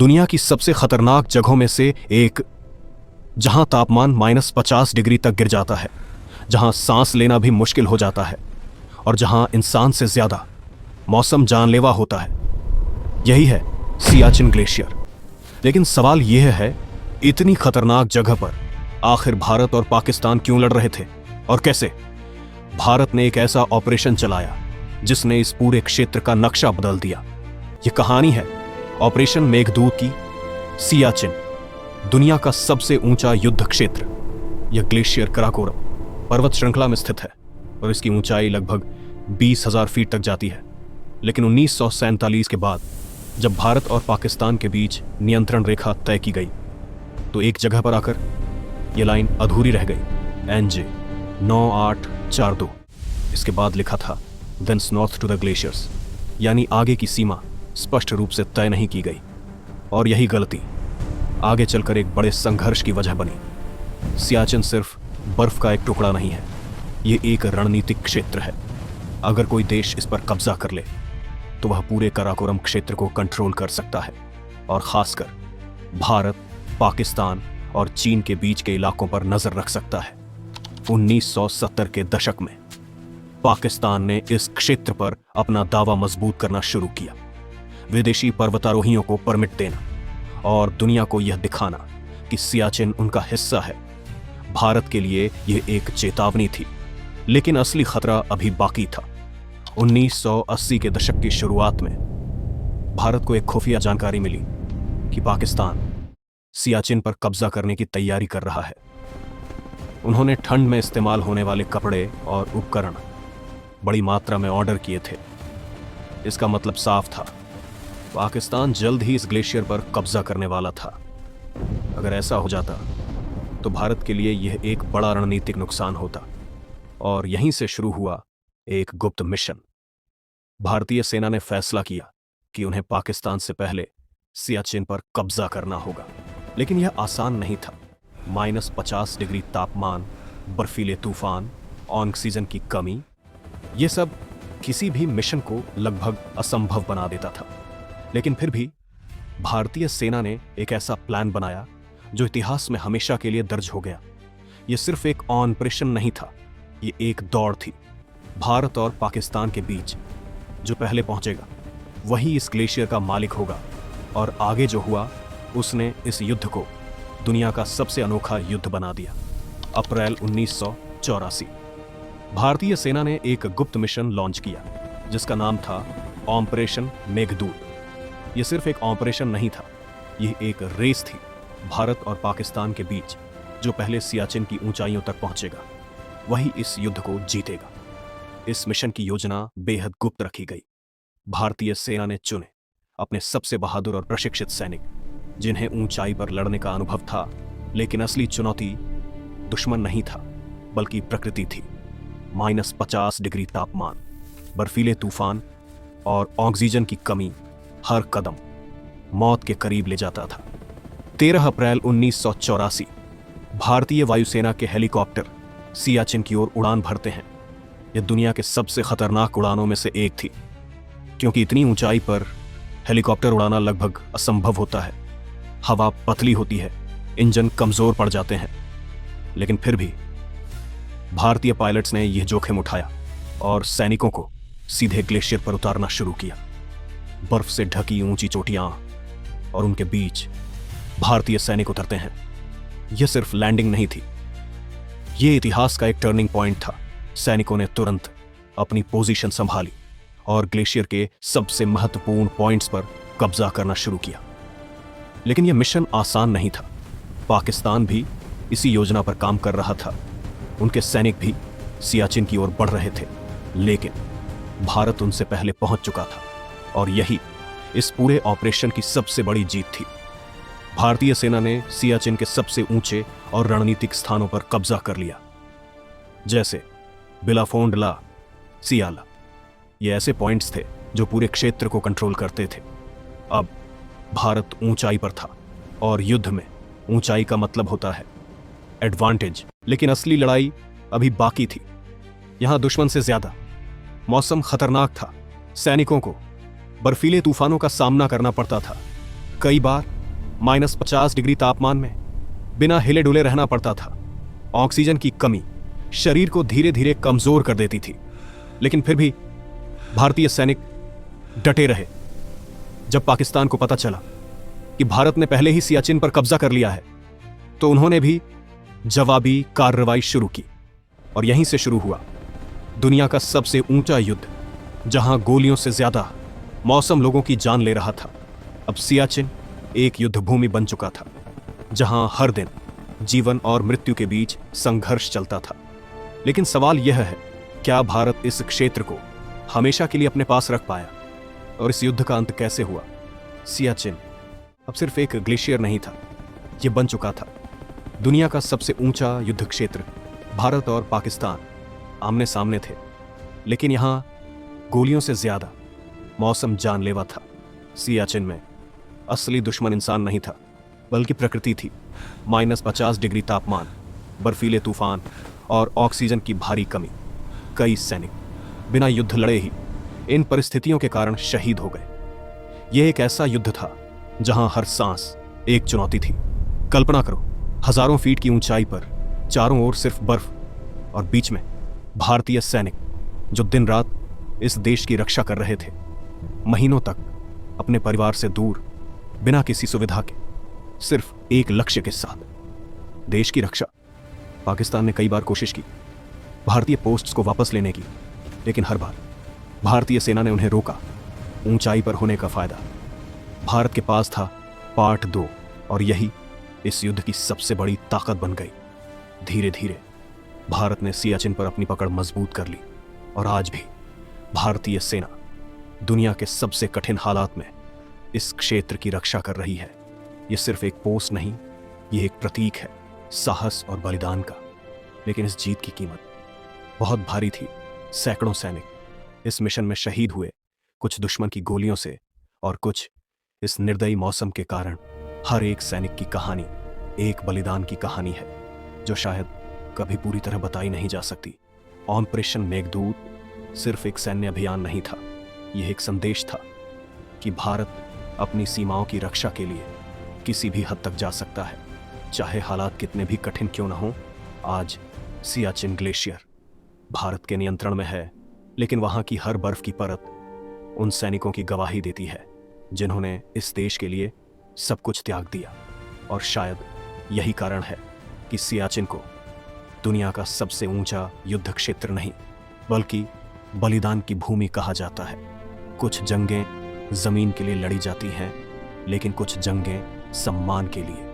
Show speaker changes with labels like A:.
A: दुनिया की सबसे खतरनाक जगहों में से एक, जहां तापमान -50 डिग्री तक गिर जाता है, जहां सांस लेना भी मुश्किल हो जाता है और जहां इंसान से ज्यादा मौसम जानलेवा होता है। यही है सियाचिन ग्लेशियर। लेकिन सवाल यह है, इतनी खतरनाक जगह पर आखिर भारत और पाकिस्तान क्यों लड़ रहे थे और कैसे? भारत ने एक ऐसा ऑपरेशन चलाया जिसने इस पूरे क्षेत्र का नक्शा बदल दिया। यह कहानी है ऑपरेशन मेघदूत की। सियाचिन दुनिया का सबसे ऊंचा युद्ध क्षेत्र। यह ग्लेशियर कराकोरम पर्वत श्रृंखला में स्थित है और इसकी ऊंचाई लगभग 20,000 फीट तक जाती है। लेकिन 1947 के बाद जब भारत और पाकिस्तान के बीच नियंत्रण रेखा तय की गई तो एक जगह पर आकर यह लाइन अधूरी रह गई, NJ 9842। इसके बाद लिखा था thence north to the glaciers, यानी आगे की सीमा स्पष्ट रूप से तय नहीं की गई। और यही गलती आगे चलकर एक बड़े संघर्ष की वजह बनी। सियाचिन सिर्फ बर्फ का एक टुकड़ा नहीं है, ये एक रणनीतिक क्षेत्र है। अगर कोई देश इस पर कब्जा कर ले तो वह पूरे कराकोरम क्षेत्र को कंट्रोल कर सकता है और खासकर भारत, पाकिस्तान और चीन के बीच के इलाकों पर नजर रख सकता है। 1970 के दशक में पाकिस्तान ने इस क्षेत्र पर अपना दावा मजबूत करना शुरू किया। विदेशी पर्वतारोहियों को परमिट देना और दुनिया को यह दिखाना कि सियाचिन उनका हिस्सा है। भारत के लिए यह एक चेतावनी थी, लेकिन असली खतरा अभी बाकी था। 1980 के दशक की शुरुआत में भारत को एक खुफिया जानकारी मिली कि पाकिस्तान सियाचिन पर कब्जा करने की तैयारी कर रहा है। उन्होंने ठंड में इस्तेमाल होने वाले कपड़े और उपकरण बड़ी मात्रा में ऑर्डर किए थे। इसका मतलब साफ था, पाकिस्तान जल्द ही इस ग्लेशियर पर कब्जा करने वाला था। अगर ऐसा हो जाता तो भारत के लिए यह एक बड़ा रणनीतिक नुकसान होता। और यहीं से शुरू हुआ एक गुप्त मिशन। भारतीय सेना ने फैसला किया कि उन्हें पाकिस्तान से पहले सियाचिन पर कब्जा करना होगा। लेकिन यह आसान नहीं था। -50 डिग्री तापमान, बर्फीले तूफान, ऑक्सीजन की कमी, यह सब किसी भी मिशन को लगभग असंभव बना देता था। लेकिन फिर भी भारतीय सेना ने एक ऐसा प्लान बनाया जो इतिहास में हमेशा के लिए दर्ज हो गया। यह सिर्फ एक ऑपरेशन नहीं था, यह एक दौड़ थी। भारत और पाकिस्तान के बीच जो पहले पहुंचेगा वही इस ग्लेशियर का मालिक होगा। और आगे जो हुआ उसने इस युद्ध को दुनिया का सबसे अनोखा युद्ध बना दिया। अप्रैल 1984 भारतीय सेना ने एक गुप्त मिशन लॉन्च किया जिसका नाम था ऑपरेशन मेघदूत। यह सिर्फ एक ऑपरेशन नहीं था, यह एक रेस थी भारत और पाकिस्तान के बीच। जो पहले सियाचिन की ऊंचाइयों तक पहुंचेगा वही इस युद्ध को जीतेगा। इस मिशन की योजना बेहद गुप्त रखी गई। भारतीय सेना ने चुने अपने सबसे बहादुर और प्रशिक्षित सैनिक, जिन्हें ऊंचाई पर लड़ने का अनुभव था। लेकिन असली चुनौती दुश्मन नहीं था बल्कि प्रकृति थी। -50 डिग्री तापमान, बर्फीले तूफान और ऑक्सीजन की कमी हर कदम मौत के करीब ले जाता था। 13 अप्रैल 1984 भारतीय वायुसेना के हेलीकॉप्टर सियाचिन की ओर उड़ान भरते हैं। यह दुनिया के सबसे खतरनाक उड़ानों में से एक थी, क्योंकि इतनी ऊंचाई पर हेलीकॉप्टर उड़ाना लगभग असंभव होता है। हवा पतली होती है, इंजन कमजोर पड़ जाते हैं। लेकिन फिर भी भारतीय पायलट्स ने यह जोखिम उठाया और सैनिकों को सीधे ग्लेशियर पर उतारना शुरू किया। बर्फ से ढकी ऊंची चोटियां और उनके बीच भारतीय सैनिक उतरते हैं। यह सिर्फ लैंडिंग नहीं थी, यह इतिहास का एक टर्निंग पॉइंट था। सैनिकों ने तुरंत अपनी पोजीशन संभाली और ग्लेशियर के सबसे महत्वपूर्ण पॉइंट्स पर कब्जा करना शुरू किया। लेकिन यह मिशन आसान नहीं था। पाकिस्तान भी इसी योजना पर काम कर रहा था। उनके सैनिक भी सियाचिन की ओर बढ़ रहे थे, लेकिन भारत उनसे पहले पहुंच चुका था। और यही इस पूरे ऑपरेशन की सबसे बड़ी जीत थी। भारतीय सेना ने सियाचिन के सबसे ऊंचे और रणनीतिक स्थानों पर कब्जा कर लिया, जैसे बिलाफोंडला, सियाला। ये ऐसे पॉइंट्स थे जो पूरे क्षेत्र को कंट्रोल करते थे। अब भारत ऊंचाई पर था और युद्ध में ऊंचाई का मतलब होता है एडवांटेज। लेकिन असली लड़ाई अभी बाकी थी। यहां दुश्मन से ज्यादा मौसम खतरनाक था। सैनिकों को बर्फीले तूफानों का सामना करना पड़ता था। कई बार -50 डिग्री तापमान में बिना हिले डुले रहना पड़ता था। ऑक्सीजन की कमी शरीर को धीरे धीरे कमजोर कर देती थी, लेकिन फिर भी भारतीय सैनिक डटे रहे। जब पाकिस्तान को पता चला कि भारत ने पहले ही सियाचिन पर कब्जा कर लिया है, तो उन्होंने भी जवाबी कार्रवाई शुरू की। और यहीं से शुरू हुआ दुनिया का सबसे ऊंचा युद्ध, जहां गोलियों से ज्यादा मौसम लोगों की जान ले रहा था। अब सियाचिन एक युद्ध भूमि बन चुका था, जहां हर दिन जीवन और मृत्यु के बीच संघर्ष चलता था। लेकिन सवाल यह है, क्या भारत इस क्षेत्र को हमेशा के लिए अपने पास रख पाया? और इस युद्ध का अंत कैसे हुआ? सियाचिन अब सिर्फ एक ग्लेशियर नहीं था, यह बन चुका था दुनिया का सबसे ऊंचा युद्ध क्षेत्र। भारत और पाकिस्तान आमने सामने थे, लेकिन यहां गोलियों से ज्यादा मौसम जानलेवा था। सियाचिन में असली दुश्मन इंसान नहीं था, बल्कि प्रकृति थी। -50 डिग्री तापमान, बर्फीले तूफान और ऑक्सीजन की भारी कमी। कई सैनिक बिना युद्ध लड़े ही इन परिस्थितियों के कारण शहीद हो गए। यह एक ऐसा युद्ध था जहां हर सांस एक चुनौती थी। कल्पना करो, हजारों फीट की ऊंचाई पर चारों ओर सिर्फ बर्फ और बीच में भारतीय सैनिक जो दिन रात इस देश की रक्षा कर रहे थे, महीनों तक अपने परिवार से दूर, बिना किसी सुविधा के, सिर्फ एक लक्ष्य के साथ, देश की रक्षा। पाकिस्तान ने कई बार कोशिश की भारतीय पोस्ट्स को वापस लेने की, लेकिन हर बार भारतीय सेना ने उन्हें रोका। ऊंचाई पर होने का फायदा भारत के पास था पार्ट 2, और यही इस युद्ध की सबसे बड़ी ताकत बन गई। धीरे धीरे भारत ने सियाचिन पर अपनी पकड़ मजबूत कर ली, और आज भी भारतीय सेना दुनिया के सबसे कठिन हालात में इस क्षेत्र की रक्षा कर रही है। यह सिर्फ एक पोस्ट नहीं, यह एक प्रतीक है साहस और बलिदान का। लेकिन इस जीत की कीमत बहुत भारी थी। सैकड़ों सैनिक इस मिशन में शहीद हुए, कुछ दुश्मन की गोलियों से और कुछ इस निर्दयी मौसम के कारण। हर एक सैनिक की कहानी एक बलिदान की कहानी है, जो शायद कभी पूरी तरह बताई नहीं जा सकती। ऑपरेशन मेघदूत सिर्फ एक सैन्य अभियान नहीं था, यह एक संदेश था कि भारत अपनी सीमाओं की रक्षा के लिए किसी भी हद तक जा सकता है, चाहे हालात कितने भी कठिन क्यों न हो। आज सियाचिन ग्लेशियर भारत के नियंत्रण में है, लेकिन वहां की हर बर्फ की परत उन सैनिकों की गवाही देती है जिन्होंने इस देश के लिए सब कुछ त्याग दिया। और शायद यही कारण है कि सियाचिन को दुनिया का सबसे ऊंचा युद्ध क्षेत्र नहीं, बल्कि बलिदान की भूमि कहा जाता है। कुछ जंगें जमीन के लिए लड़ी जाती हैं, लेकिन कुछ जंगें सम्मान के लिए।